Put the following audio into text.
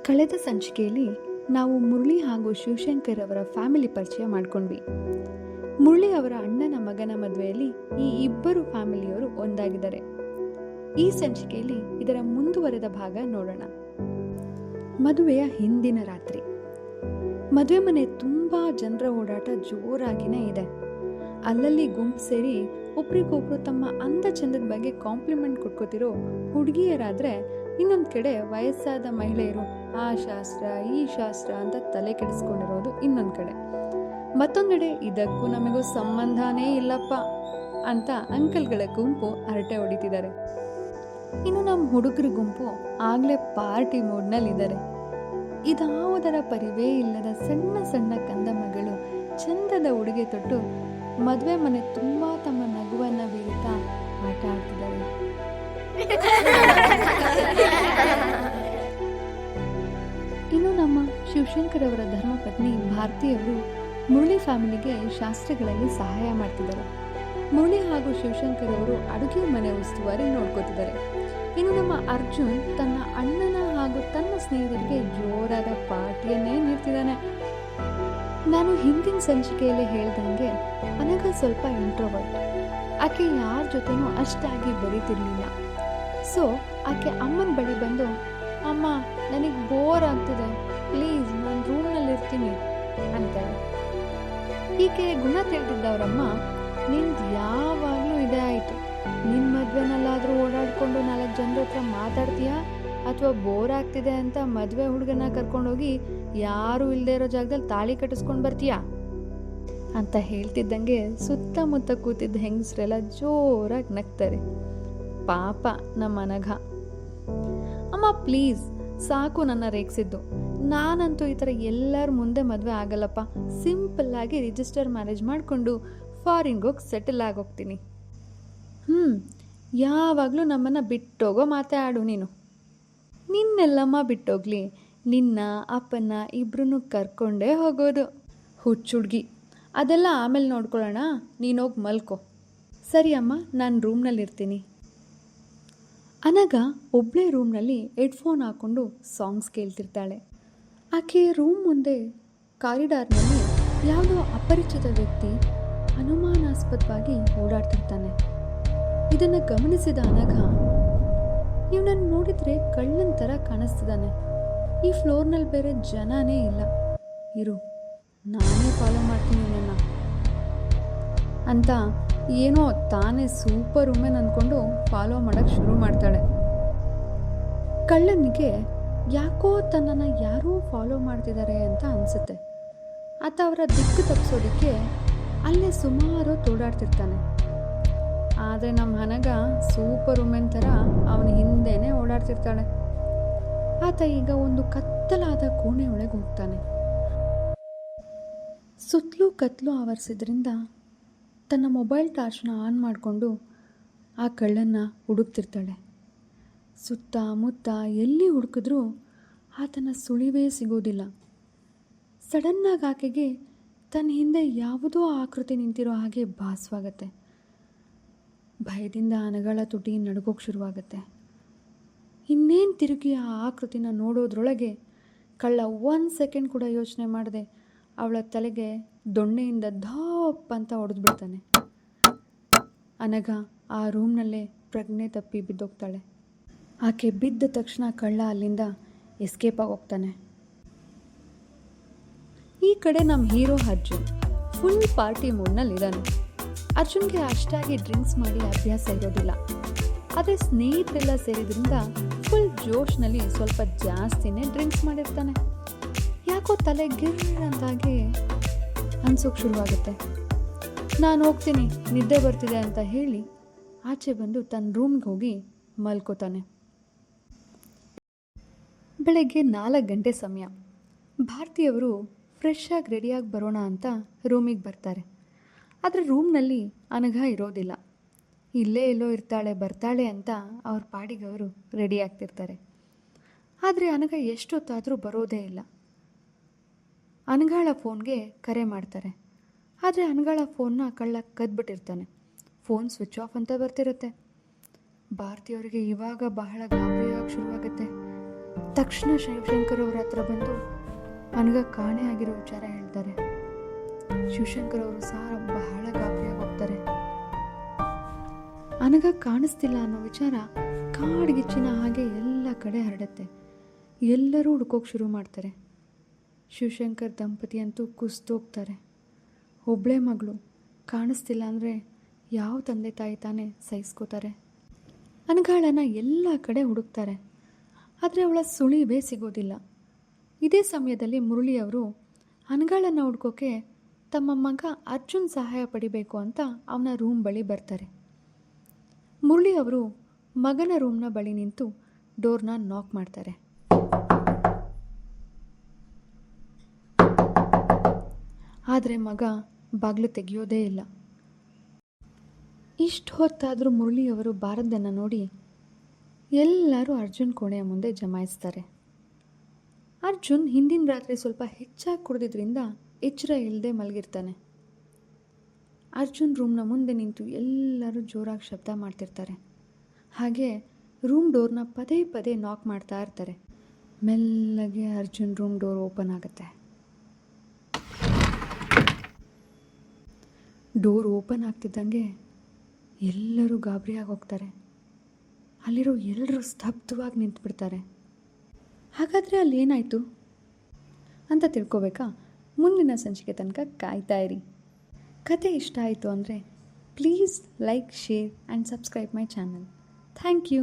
ಕಳೆದ ಸಂಚಿಕೆಯಲ್ಲಿ ನಾವು ಮುರಳಿ ಹಾಗೂ ಶಿವಶಂಕರ್ ಅವರ ಫ್ಯಾಮಿಲಿ ಪರಿಚಯ ಮಾಡಿಕೊಂಡ್ವಿ. ಮುರಳಿ ಅವರ ಅಣ್ಣನ ಮಗನ ಮದುವೆಯಲ್ಲಿ ಈ ಇಬ್ಬರು ಫ್ಯಾಮಿಲಿಯವರು ಒಂದಾಗಿದ್ದಾರೆ. ಈ ಸಂಚಿಕೆಯಲ್ಲಿ ಇದರ ಮುಂದುವರೆದ ಭಾಗ ನೋಡೋಣ. ಮದುವೆಯ ಹಿಂದಿನ ರಾತ್ರಿ ಮದುವೆ ಮನೆ ತುಂಬಾ ಜನರ ಓಡಾಟ ಜೋರಾಗಿನೇ ಇದೆ. ಅಲ್ಲಲ್ಲಿ ಗುಂಪು ಸೇರಿ ಒಬ್ರಿಗೊಬ್ರು ತಮ್ಮ ಅಂದ ಚಂದದ ಬಗ್ಗೆ ಕಾಂಪ್ಲಿಮೆಂಟ್ ಕೊಟ್ಕೋತಿರೋ ಹುಡುಗಿಯರಾದ್ರೆ, ಇನ್ನೊಂದು ಕಡೆ ವಯಸ್ಸಾದ ಮಹಿಳೆಯರು ಆ ಶಾಸ್ತ್ರ ಈ ಶಾಸ್ತ್ರ ಅಂತ ತಲೆ ಕೆಡಿಸ್ಕೊಂಡಿರೋದು ಇನ್ನೊಂದು ಕಡೆ. ಮತ್ತೊಂದೆಡೆ ಇದಕ್ಕೂ ನಮಗೂ ಸಂಬಂಧನೇ ಇಲ್ಲಪ್ಪ ಅಂತ ಅಂಕಲ್ಗಳ ಗುಂಪು ಹರಟೆ ಹೊಡಿತಿದ್ದಾರೆ. ಇನ್ನು ನಮ್ಮ ಹುಡುಗರ ಗುಂಪು ಆಗ್ಲೇ ಪಾರ್ಟಿ ಮೋಡ್ನಲ್ಲಿದ್ದಾರೆ. ಇದಾವುದರ ಪರಿವೇ ಇಲ್ಲದ ಸಣ್ಣ ಸಣ್ಣ ಕಂದ ಮಗಳು ಚಂದದ ಉಡುಗೆ ತೊಟ್ಟು ಮದುವೆ ಮನೆ ತುಂಬಾ ತಮ್ಮ ನಗುವನ್ನ ಬೀರುತ್ತಾ ಆಟ ಆಡ್ತಿದ್ದಾರೆ. ಇನ್ನು ನಮ್ಮ ಶಿವಶಂಕರ್ ಅವರ ಧರ್ಮಪತ್ನಿ ಭಾರತಿಯವರು ಮುರಳಿ ಫ್ಯಾಮಿಲಿಗೆ ಶಾಸ್ತ್ರಗಳಲ್ಲಿ ಸಹಾಯ ಮಾಡ್ತಿದ್ದಾರೆ. ಮುರಳಿ ಹಾಗೂ ಶಿವಶಂಕರ್ ಅವರು ಅಡುಗೆ ಮನೆ ಉಸ್ತುವಾರಿ ನೋಡ್ಕೋತಿದ್ದಾರೆ. ಇನ್ನು ನಮ್ಮ ಅರ್ಜುನ್ ತನ್ನ ಅಣ್ಣನ ಹಾಗೂ ತನ್ನ ಸ್ನೇಹಿತರಿಗೆ ಜೋರಾದ ಪಾರ್ಟಿಯನ್ನೇ ನೀಡ್ತಿದ್ದಾನೆ. ನಾನು ಹಿಂದಿನ ಸಂಚಿಕೆಯಲ್ಲಿ ಹೇಳ್ದಂಗೆ ಅನಘ ಸ್ವಲ್ಪ ಇಂಟ್ರೋವರ್ಟ್. ಆಕೆ ಯಾರ ಜೊತೆನೂ ಅಷ್ಟಾಗಿ ಬೆರೀತಿರ್ಲಿಲ್ಲ. ಸೊ ಆಕೆ ಅಮ್ಮನ ಬಳಿ ಬಂದು, ಅಮ್ಮ ನನಗೆ ಬೋರ್ ಆಗ್ತಿದೆ, ಪ್ಲೀಸ್ ನಾನು ರೂಮ್ನಲ್ಲಿರ್ತೀನಿ ಅಂತಾಳೆ. ಈಕೆ ಗುಣ ತಿಳಿದಿದ್ದವರಮ್ಮ, ನಿಂದು ಯಾವಾಗಲೂ ಇದೇ ಆಯಿತು, ನಿನ್ನ ಮದುವೆನಲ್ಲಾದರೂ ಓಡಾಡಿಕೊಂಡು 4 ಜನರ ಹತ್ರ ಮಾತಾಡ್ತೀಯಾ ಅಥವಾ ಬೋರ್ ಆಗ್ತಿದೆ ಅಂತ ಮದುವೆ ಹುಡುಗನ ಕರ್ಕೊಂಡೋಗಿ ಯಾರೂ ಇಲ್ಲದೆ ಇರೋ ಜಾಗದಲ್ಲಿ ತಾಳಿ ಕಟ್ಟಿಸ್ಕೊಂಡು ಬರ್ತೀಯಾ ಅಂತ ಹೇಳ್ತಿದ್ದಂಗೆ ಸುತ್ತಮುತ್ತ ಕೂತಿದ್ದ ಹೆಂಗಸರೆಲ್ಲ ಜೋರಾಗಿ ನಗ್ತಾರೆ. ಪಾಪ ನಮ್ಮ ಅನಘ, ಅಮ್ಮ ಪ್ಲೀಸ್ ಸಾಕು ನನ್ನ ರೇಗಿಸಿದ್ದು, ನಾನಂತೂ ಈ ಥರ ಎಲ್ಲರ ಮುಂದೆ ಮದುವೆ ಆಗಲ್ಲಪ್ಪ, ಸಿಂಪಲ್ ಆಗಿ ರಿಜಿಸ್ಟರ್ ಮ್ಯಾರೇಜ್ ಮಾಡಿಕೊಂಡು ಫಾರಿನ್ಗೆ ಹೋಗಿ ಸೆಟಲ್ ಆಗೋಗ್ತೀನಿ. ಯಾವಾಗಲೂ ನಮ್ಮನ್ನು ಬಿಟ್ಟೋಗೋ ಮಾತೇ ಆಡು ನೀನು. ನಿನ್ನೆಲ್ಲಮ್ಮ ಬಿಟ್ಟೋಗ್ಲಿ, ನಿನ್ನ ಅಪ್ಪನ ಇಬ್ರು ಕರ್ಕೊಂಡೇ ಹೋಗೋದು. ಹುಚ್ಚುಡ್ಗಿ, ಅದೆಲ್ಲ ಆಮೇಲೆ ನೋಡ್ಕೊಳ್ಳೋಣ, ನೀನೋಗಿ ಮಲ್ಕೋ. ಸರಿ ಅಮ್ಮ, ನಾನು ರೂಮ್ನಲ್ಲಿರ್ತೀನಿ. ಅನಘ ಒಬ್ಬಳೇ ರೂಮ್ನಲ್ಲಿ ಹೆಡ್ಫೋನ್ ಹಾಕ್ಕೊಂಡು ಸಾಂಗ್ಸ್ ಕೇಳ್ತಿರ್ತಾಳೆ. ಆಕೆ ರೂಮ್ ಮುಂದೆ ಕಾರಿಡಾರ್ನಲ್ಲಿ ಯಾವುದೋ ಅಪರಿಚಿತ ವ್ಯಕ್ತಿ ಅನುಮಾನಾಸ್ಪದವಾಗಿ ಓಡಾಡ್ತಿರ್ತಾನೆ. ಇದನ್ನು ಗಮನಿಸಿದ ಅನಘ, ಇವನನ್ನು ನೋಡಿದರೆ ಕಳ್ಳನ ಥರ ಕಾಣಿಸ್ತಿದ್ದಾನೆ, ಈ ಫ್ಲೋರ್ನಲ್ಲಿ ಬೇರೆ ಜನನೇ ಇಲ್ಲ, ಇರು ನಾನೇ ಫಾಲೋ ಮಾಡ್ತೀನಿ ನನ್ನ ಅಂತ ಏನೋ ತಾನೇ ಸೂಪರ್ ವುಮೆನ್ ಅಂದ್ಕೊಂಡು ಫಾಲೋ ಮಾಡೋಕ್ಕೆ ಶುರು ಮಾಡ್ತಾಳೆ. ಕಳ್ಳನಿಗೆ ಯಾಕೋ ತನ್ನನ್ನು ಯಾರೋ ಫಾಲೋ ಮಾಡ್ತಿದ್ದಾರೆ ಅಂತ ಅನಿಸುತ್ತೆ. ಆತ ಅವರ ದಿಕ್ಕು ತಪ್ಪಿಸೋದಕ್ಕೆ ಅಲ್ಲೇ ಸುಮಾರು ತೋಡಾಡ್ತಿರ್ತಾನೆ. ಆದರೆ ನಮ್ಮ ಅನಘ ಸೂಪರ್ ವುಮೆನ್ ಥರ ಅವನ ಹಿಂದೆನೇ ಓಡಾಡ್ತಿರ್ತಾಳೆ. ಆತ ಈಗ ಒಂದು ಕತ್ತಲಾದ ಕೋಣೆ ಒಳಗೆ ಹೋಗ್ತಾನೆ. ಸುತ್ತಲೂ ಕತ್ತಲು ಆವರಿಸಿದ್ರಿಂದ ತನ್ನ ಮೊಬೈಲ್ ಟಾರ್ಚ್ನ ಆನ್ ಮಾಡಿಕೊಂಡು ಆ ಕಳ್ಳನ್ನ ಹುಡುಕ್ತಿರ್ತಾಳೆ. ಸುತ್ತಮುತ್ತ ಎಲ್ಲಿ ಹುಡುಕಿದ್ರೂ ಆತನ ಸುಳಿವೇ ಸಿಗೋದಿಲ್ಲ. ಸಡನ್ನಾಗಿ ಆಕೆಗೆ ತನ್ನ ಹಿಂದೆ ಯಾವುದೋ ಆಕೃತಿ ನಿಂತಿರೋ ಹಾಗೆ ಭಾಸವಾಗತ್ತೆ. ಭಯದಿಂದ ಅನಗಳ ತುಟಿ ನಡುಗೋಕೆ ಶುರುವಾಗತ್ತೆ. ಇನ್ನೇನು ತಿರುಗಿ ಆ ಆಕೃತಿನ ನೋಡೋದ್ರೊಳಗೆ ಕಳ್ಳ 1 ಸೆಕೆಂಡ್ ಕೂಡ ಯೋಚನೆ ಮಾಡದೆ ಅವಳ ತಲೆಗೆ ದೊಣ್ಣೆಯಿಂದ ಧಪ್ ಅಂತ ಹೊಡೆದ್ಬಿಡ್ತಾನೆ. ಅನಘ ಆ ರೂಮ್ನಲ್ಲೇ ಪ್ರಜ್ಞೆ ತಪ್ಪಿ ಬಿದ್ದೋಗ್ತಾಳೆ. ಆಕೆ ಬಿದ್ದ ತಕ್ಷಣ ಕಳ್ಳ ಅಲ್ಲಿಂದ ಎಸ್ಕೇಪ್ ಆಗೋಗ್ತಾನೆ. ಈ ಕಡೆ ನಮ್ಮ ಹೀರೋ ಅರ್ಜುನ್ ಫುಲ್ ಪಾರ್ಟಿ ಮೂಡ್ನಲ್ಲಿದ್ದಾನೆ. ಅರ್ಜುನ್ಗೆ ಅಷ್ಟಾಗಿ ಡ್ರಿಂಕ್ಸ್ ಮಾಡಿ ಅಭ್ಯಾಸ ಇರೋದಿಲ್ಲ. ಆದರೆ ಸ್ನೇಹಿತರೆಲ್ಲ ಸೇರಿದ್ರಿಂದ ಫುಲ್ ಜೋಶ್ನಲ್ಲಿ ಸ್ವಲ್ಪ ಜಾಸ್ತಿನೇ ಡ್ರಿಂಕ್ಸ್ ಮಾಡಿರ್ತಾನೆ. ಯಾಕೋ ತಲೆ ಗಿರ್ರಂತಾಗಿ ಅನ್ಸೋಕೆ ಶುರುವಾಗುತ್ತೆ. ನಾನು ಹೋಗ್ತೀನಿ, ನಿದ್ದೆ ಬರ್ತಿದೆ ಅಂತ ಹೇಳಿ ಆಚೆ ಬಂದು ತನ್ನ ರೂಮ್ಗೆ ಹೋಗಿ ಮಲ್ಕೋತಾನೆ. ಬೆಳಗ್ಗೆ 4 ಗಂಟೆ ಸಮಯ. ಭಾರತಿಯವರು ಫ್ರೆಶ್ ಆಗಿ ರೆಡಿಯಾಗಿ ಬರೋಣ ಅಂತ ರೂಮಿಗೆ ಬರ್ತಾರೆ. ಆದರೆ ರೂಮ್ನಲ್ಲಿ ಅನಘ ಇರೋದಿಲ್ಲ. ಇಲ್ಲೇ ಎಲ್ಲೋ ಇರ್ತಾಳೆ ಬರ್ತಾಳೆ ಅಂತ ಅವ್ರ ಪಾಡಿಗೆ ಅವರು ರೆಡಿ ಆಗ್ತಿರ್ತಾರೆ. ಆದರೆ ಅನಘ ಎಷ್ಟೊತ್ತಾದರೂ ಬರೋದೇ ಇಲ್ಲ. ಅನಘಳ ಫೋನ್ಗೆ ಕರೆ ಮಾಡ್ತಾರೆ. ಆದರೆ ಅನಘಳ ಫೋನ್ನ ಕಳ್ಳ ಕದ್ಬಿಟ್ಟಿರ್ತಾನೆ. ಫೋನ್ ಸ್ವಿಚ್ ಆಫ್ ಅಂತ ಬರ್ತಿರುತ್ತೆ. ಭಾರತಿಯವರಿಗೆ ಇವಾಗ ಬಹಳ ಗಾಬರಿಯಾಗಿ ಶುರುವಾಗುತ್ತೆ. ತಕ್ಷಣ ಶಿವಶಂಕರ್ ಅವ್ರ ಹತ್ರ ಬಂದು ಅನಘ ಕಾಣೆ ಆಗಿರೋ ವಿಚಾರ ಹೇಳ್ತಾರೆ. ಶಿವಶಂಕರ್ ಅವರು ಸಹ ಬಹಳ ಗಾಬರಿಯಾಗಿ ಹೋಗ್ತಾರೆ. ಅನಘ ಕಾಣಿಸ್ತಿಲ್ಲ ಅನ್ನೋ ವಿಚಾರ ಕಾಡ್ಗಿಚ್ಚಿನ ಹಾಗೆ ಎಲ್ಲ ಕಡೆ ಹರಡುತ್ತೆ. ಎಲ್ಲರೂ ಹುಡ್ಕೋಕೆ ಶುರು ಮಾಡ್ತಾರೆ. ಶಿವಶಂಕರ್ ದಂಪತಿ ಅಂತೂ ಕುಸಿದೋಗ್ತಾರೆ. ಒಬ್ಬಳೇ ಮಗಳು ಕಾಣಿಸ್ತಿಲ್ಲ ಅಂದರೆ ಯಾವ ತಂದೆ ತಾಯಿ ತಾನೇ ಸಹಿಸ್ಕೋತಾರೆ. ಅನಘಾಳನ್ನು ಎಲ್ಲ ಕಡೆ ಹುಡುಕ್ತಾರೆ, ಆದರೆ ಅವಳ ಸುಳಿವೇ ಸಿಗೋದಿಲ್ಲ. ಇದೇ ಸಮಯದಲ್ಲಿ ಮುರಳಿಯವರು ಅನಘಾಳನ್ನು ಹುಡ್ಕೋಕೆ ತಮ್ಮ ಮಗ ಅರ್ಜುನ್ ಸಹಾಯ ಪಡಿಬೇಕು ಅಂತ ಅವನ ರೂಮ್ ಬಳಿ ಬರ್ತಾರೆ. ಮುರಳಿಯವರು ಮಗನ ರೂಮ್ನ ಬಳಿ ನಿಂತು ಡೋರ್ನ ನಾಕ್ ಮಾಡ್ತಾರೆ. ಆದರೆ ಮಗ ಬಾಗಿಲು ತೆಗೆಯೋದೇ ಇಲ್ಲ. ಇಷ್ಟು ಹೊತ್ತಾದರೂ ಮುರಳಿಯವರು ಬಾರದ್ದನ್ನು ನೋಡಿ ಎಲ್ಲರೂ ಅರ್ಜುನ್ ಕೋಣೆಯ ಮುಂದೆ ಜಮಾಯಿಸ್ತಾರೆ. ಅರ್ಜುನ್ ಹಿಂದಿನ ರಾತ್ರಿ ಸ್ವಲ್ಪ ಹೆಚ್ಚಾಗಿ ಕುಡಿದಿದ್ರಿಂದ ಎಚ್ಚರ ಇಲ್ಲದೆ ಮಲಗಿರ್ತಾನೆ. ಅರ್ಜುನ್ ರೂಮ್ನ ಮುಂದೆ ನಿಂತು ಎಲ್ಲರೂ ಜೋರಾಗಿ ಶಬ್ದ ಮಾಡ್ತಿರ್ತಾರೆ. ಹಾಗೆ ರೂಮ್ ಡೋರ್ನ ಪದೇ ಪದೇ ನಾಕ್ ಮಾಡ್ತಾ ಇರ್ತಾರೆ. ಮೆಲ್ಲಗೆ ಅರ್ಜುನ್ ರೂಮ್ ಡೋರ್ ಓಪನ್ ಆಗುತ್ತೆ. ಡೋರ್ ಓಪನ್ ಆಗ್ತಿದ್ದಂಗೆ ಎಲ್ಲರೂ ಗಾಬರಿಯಾಗಿ ಹೋಗ್ತಾರೆ. ಅಲ್ಲಿರೋ ಎಲ್ಲರೂ ಸ್ತಬ್ಧವಾಗಿ ನಿಂತುಬಿಡ್ತಾರೆ. ಹಾಗಾದರೆ ಅಲ್ಲಿ ಏನಾಯಿತು ಅಂತ ತಿಳ್ಕೊಬೇಕಾ? ಮುಂದಿನ ಸಂಚಿಕೆ ತನಕ ಕಾಯ್ತಾ ಇರಿ. ಕತೆ ಇಷ್ಟ ಆಯಿತು ಅಂದರೆ please like, share and subscribe my channel. Thank you.